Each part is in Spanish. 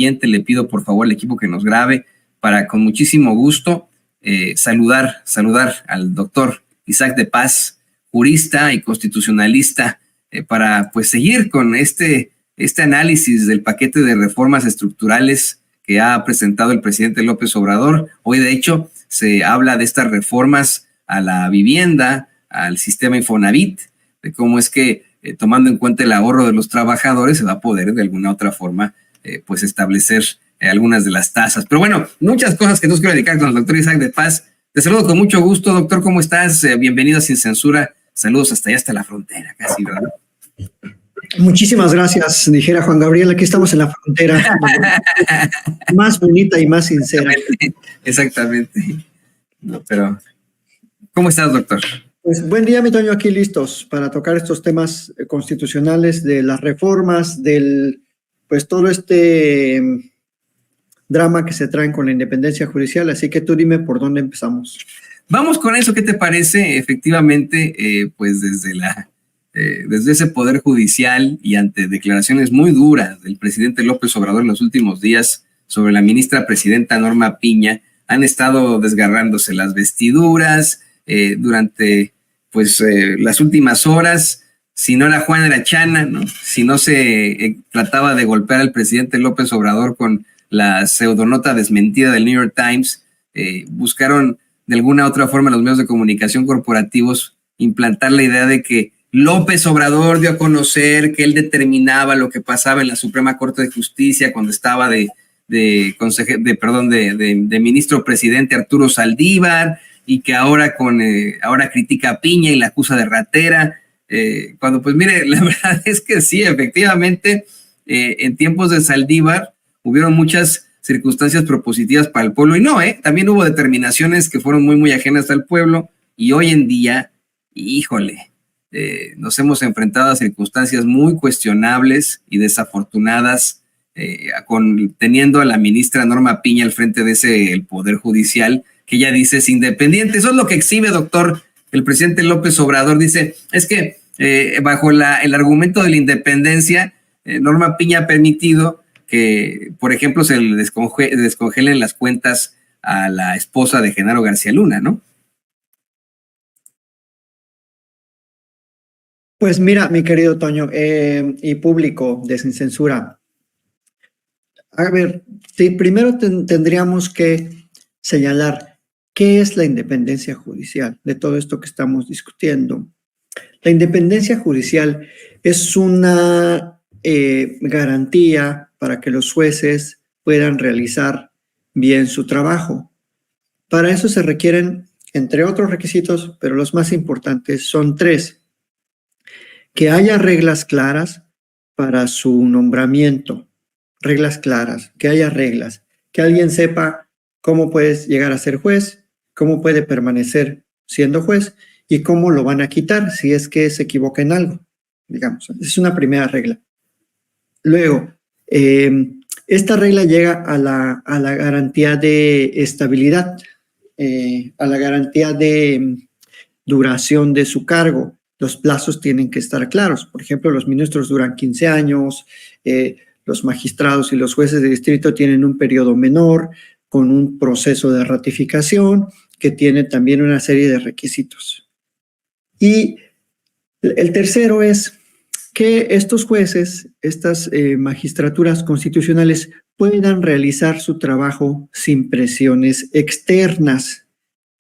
siguiente le pido por favor al equipo que nos grabe para con muchísimo gusto saludar al doctor Isaac de Paz, jurista y constitucionalista, para pues seguir con este análisis del paquete de reformas estructurales que ha presentado el presidente López Obrador. Hoy, de hecho, se habla de estas reformas a la vivienda, al sistema Infonavit, de cómo es que, tomando en cuenta el ahorro de los trabajadores, se va a poder de alguna otra forma pues establecer algunas de las tasas. Pero bueno, muchas cosas que nos quiero dedicar con el doctor Isaac de Paz. Te saludo con mucho gusto, doctor. ¿Cómo estás? Bienvenido a Sin Censura. Saludos hasta allá, hasta la frontera, casi, ¿verdad? Muchísimas gracias, dijera Juan Gabriel. Aquí estamos en la frontera más bonita y más sincera. Exactamente. No, pero, ¿cómo estás, doctor? Pues buen día, mi Toño, aquí listos para tocar estos temas constitucionales de las reformas, pues todo este drama que se traen con la independencia judicial. Así que tú dime por dónde empezamos. Vamos con eso. ¿Qué te parece? Efectivamente, pues desde ese poder judicial y ante declaraciones muy duras del presidente López Obrador en los últimos días sobre la ministra presidenta Norma Piña, han estado desgarrándose las vestiduras durante pues las últimas horas. Si no era Juan, era Chana, ¿no? Si no se trataba de golpear al presidente López Obrador con la pseudonota desmentida del New York Times, buscaron de alguna u otra forma los medios de comunicación corporativos implantar la idea de que López Obrador dio a conocer que él determinaba lo que pasaba en la Suprema Corte de Justicia cuando estaba de ministro presidente Arturo Saldívar, y que ahora critica a Piña y la acusa de ratera, cuando pues mire, la verdad es que sí, efectivamente, en tiempos de Saldívar hubieron muchas circunstancias propositivas para el pueblo, y no, también hubo determinaciones que fueron muy, muy ajenas al pueblo, y hoy en día, híjole, nos hemos enfrentado a circunstancias muy cuestionables y desafortunadas, teniendo a la ministra Norma Piña al frente de el Poder Judicial, que ella dice es independiente. Eso es lo que exhibe, doctor, el presidente López Obrador. Dice, es que bajo el argumento de la independencia, Norma Piña ha permitido que, por ejemplo, se le descongelen las cuentas a la esposa de Genaro García Luna, ¿no? Pues mira, mi querido Toño, y público de Sin Censura, a ver, primero tendríamos que señalar qué es la independencia judicial de todo esto que estamos discutiendo. La independencia judicial es una garantía para que los jueces puedan realizar bien su trabajo. Para eso se requieren, entre otros requisitos, pero los más importantes son 3. Que haya reglas claras para su nombramiento, reglas claras, que haya reglas, que alguien sepa cómo puedes llegar a ser juez, cómo puede permanecer siendo juez y cómo lo van a quitar si es que se equivoca en algo, digamos. Es una primera regla. Luego, esta regla llega a la garantía de estabilidad, a la garantía de duración de su cargo. Los plazos tienen que estar claros. Por ejemplo, los ministros duran 15 años, los magistrados y los jueces de distrito tienen un periodo menor, con un proceso de ratificación que tiene también una serie de requisitos. Y el tercero es que estos jueces, estas magistraturas constitucionales puedan realizar su trabajo sin presiones externas.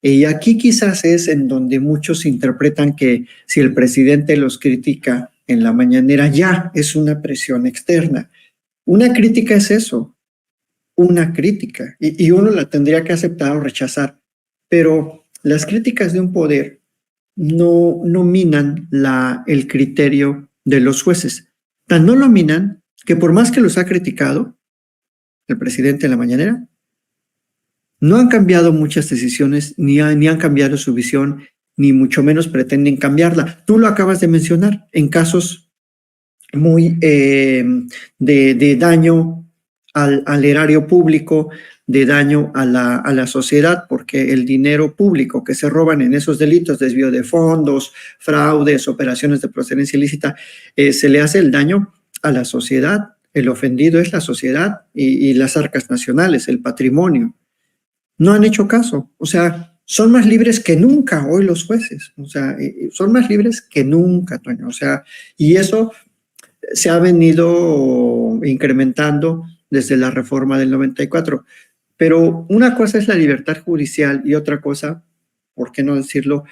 Y aquí quizás es en donde muchos interpretan que si el presidente los critica en la mañanera ya es una presión externa. Una crítica es eso, una crítica, y uno la tendría que aceptar o rechazar, pero las críticas de un poder no minan el criterio de los jueces. Tan no lo minan que por más que los ha criticado el presidente en la mañanera, no han cambiado muchas decisiones, ni han cambiado su visión, ni mucho menos pretenden cambiarla. Tú lo acabas de mencionar, en casos muy de daño al erario público, de daño a la sociedad, porque el dinero público que se roban en esos delitos, desvío de fondos, fraudes, operaciones de procedencia ilícita, se le hace el daño a la sociedad, el ofendido es la sociedad y las arcas nacionales, el patrimonio. No han hecho caso, o sea, son más libres que nunca hoy los jueces, o sea, son más libres que nunca, Toño, o sea, y eso se ha venido incrementando desde la reforma del 94. Pero una cosa es la libertad judicial y otra cosa, ¿por qué no decirlo?,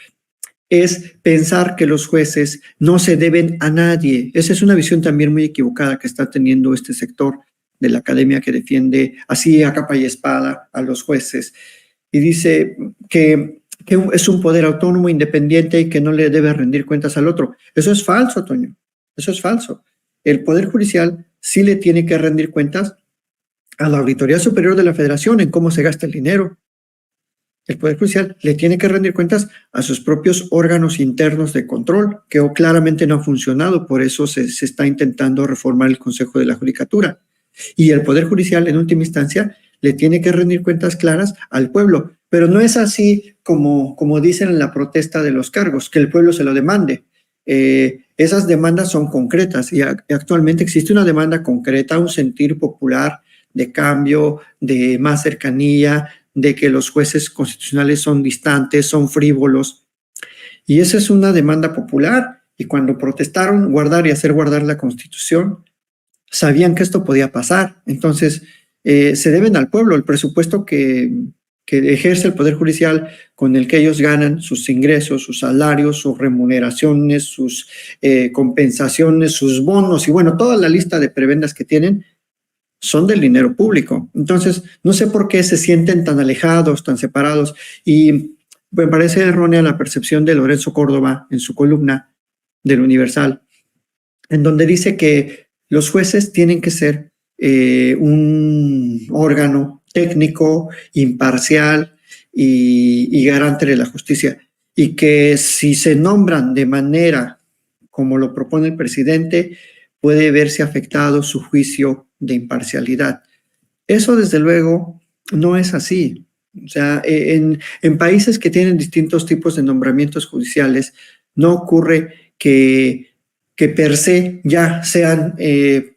es pensar que los jueces no se deben a nadie. Esa es una visión también muy equivocada que está teniendo este sector de la academia que defiende así a capa y espada a los jueces y dice que es un poder autónomo, independiente y que no le debe rendir cuentas al otro. Eso es falso, Toño. Eso es falso. El Poder Judicial sí le tiene que rendir cuentas a la Auditoría Superior de la Federación en cómo se gasta el dinero. El Poder Judicial le tiene que rendir cuentas a sus propios órganos internos de control, que claramente no ha funcionado, por eso se está intentando reformar el Consejo de la Judicatura. Y el Poder Judicial, en última instancia, le tiene que rendir cuentas claras al pueblo. Pero no es así como dicen en la protesta de los cargos, que el pueblo se lo demande. Esas demandas son concretas y actualmente existe una demanda concreta, un sentir popular de cambio, de más cercanía, de que los jueces constitucionales son distantes, son frívolos. Y esa es una demanda popular. Y cuando protestaron guardar y hacer guardar la Constitución, sabían que esto podía pasar. Entonces, se deben al pueblo el presupuesto que ejerce el Poder Judicial, con el que ellos ganan sus ingresos, sus salarios, sus remuneraciones, sus compensaciones, sus bonos y bueno, toda la lista de prebendas que tienen son del dinero público. Entonces, no sé por qué se sienten tan alejados, tan separados y me parece errónea la percepción de Lorenzo Córdoba en su columna del Universal, en donde dice que los jueces tienen que ser un órgano técnico, imparcial y garante de la justicia, y que si se nombran de manera como lo propone el presidente, puede verse afectado su juicio de imparcialidad. Eso, desde luego, no es así. O sea, en países que tienen distintos tipos de nombramientos judiciales, no ocurre que per se ya sean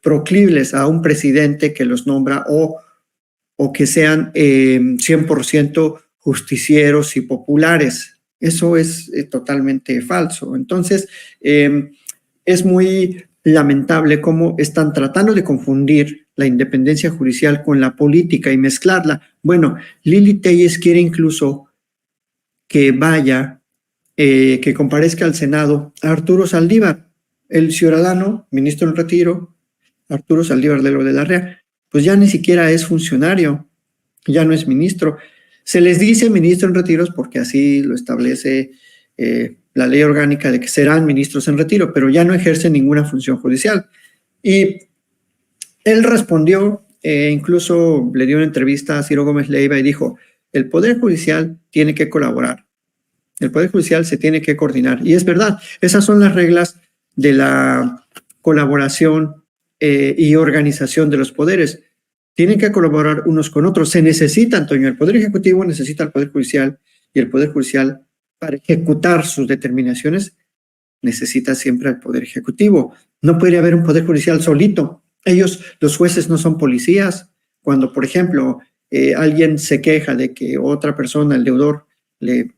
proclibles a un presidente que los nombra o que sean 100% justicieros y populares. Eso es totalmente falso. Entonces, es muy lamentable cómo están tratando de confundir la independencia judicial con la política y mezclarla. Bueno, Lili Téllez quiere incluso que vaya, que comparezca al Senado a Arturo Saldívar, el ciudadano, ministro en retiro, Arturo Saldívar de la Rea, pues ya ni siquiera es funcionario, ya no es ministro. Se les dice ministro en retiros porque así lo establece la ley orgánica de que serán ministros en retiro, pero ya no ejercen ninguna función judicial. Y él respondió, incluso le dio una entrevista a Ciro Gómez Leiva y dijo, el Poder Judicial tiene que colaborar, el Poder Judicial se tiene que coordinar. Y es verdad, esas son las reglas de la colaboración y organización de los poderes. Tienen que colaborar unos con otros. Se necesita, Antonio, el Poder Ejecutivo necesita al Poder Judicial y el Poder Judicial, para ejecutar sus determinaciones, necesita siempre al Poder Ejecutivo. No puede haber un Poder Judicial solito. Ellos, los jueces, no son policías. Cuando, por ejemplo, alguien se queja de que otra persona, el deudor, le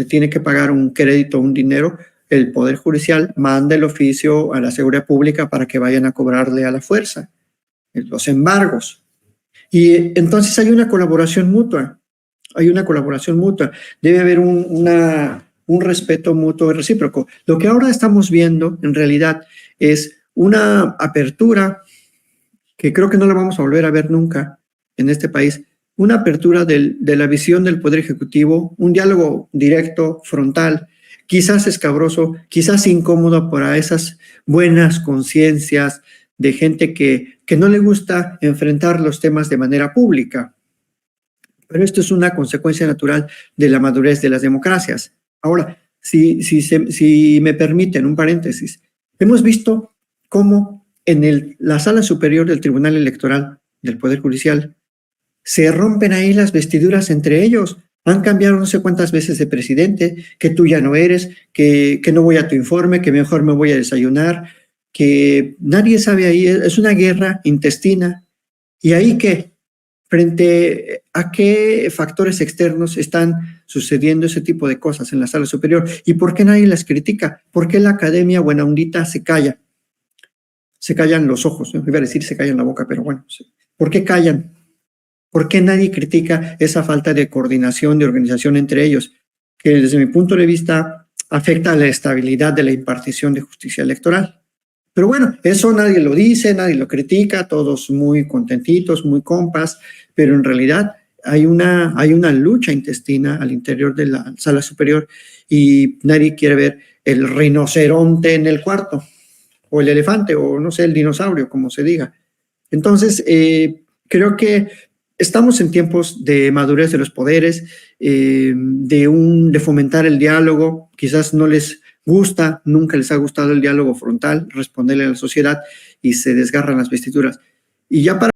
tiene que pagar un crédito, un dinero, el Poder Judicial manda el oficio a la Seguridad Pública para que vayan a cobrarle a la fuerza los embargos. Y entonces hay una colaboración mutua. Debe haber un respeto mutuo y recíproco. Lo que ahora estamos viendo, en realidad, es una apertura que creo que no la vamos a volver a ver nunca en este país, una apertura de la visión del Poder Ejecutivo, un diálogo directo, frontal, quizás escabroso, quizás incómodo para esas buenas conciencias de gente que no le gusta enfrentar los temas de manera pública. Pero esto es una consecuencia natural de la madurez de las democracias. Ahora, si me permiten un paréntesis, hemos visto cómo en la sala superior del Tribunal Electoral del Poder Judicial se rompen ahí las vestiduras entre ellos. Han cambiado no sé cuántas veces de presidente, que tú ya no eres, que no voy a tu informe, que mejor me voy a desayunar. que nadie sabe ahí, es una guerra intestina. ¿Y ahí qué? ¿Frente a qué factores externos están sucediendo ese tipo de cosas en la sala superior? ¿Y por qué nadie las critica? ¿Por qué la academia buena ondita se calla? Se callan los ojos, ¿no? Iba a decir se callan la boca, pero bueno, ¿por qué callan? ¿Por qué nadie critica esa falta de coordinación, de organización entre ellos? Que desde mi punto de vista afecta a la estabilidad de la impartición de justicia electoral. Pero bueno, eso nadie lo dice, nadie lo critica, todos muy contentitos, muy compas, pero en realidad hay una lucha intestina al interior de la sala superior y nadie quiere ver el rinoceronte en el cuarto, o el elefante, o no sé, el dinosaurio, como se diga. Entonces, creo que estamos en tiempos de madurez de los poderes, de fomentar el diálogo. Quizás no les gusta, nunca les ha gustado el diálogo frontal, responderle a la sociedad y se desgarran las vestiduras. Y ya para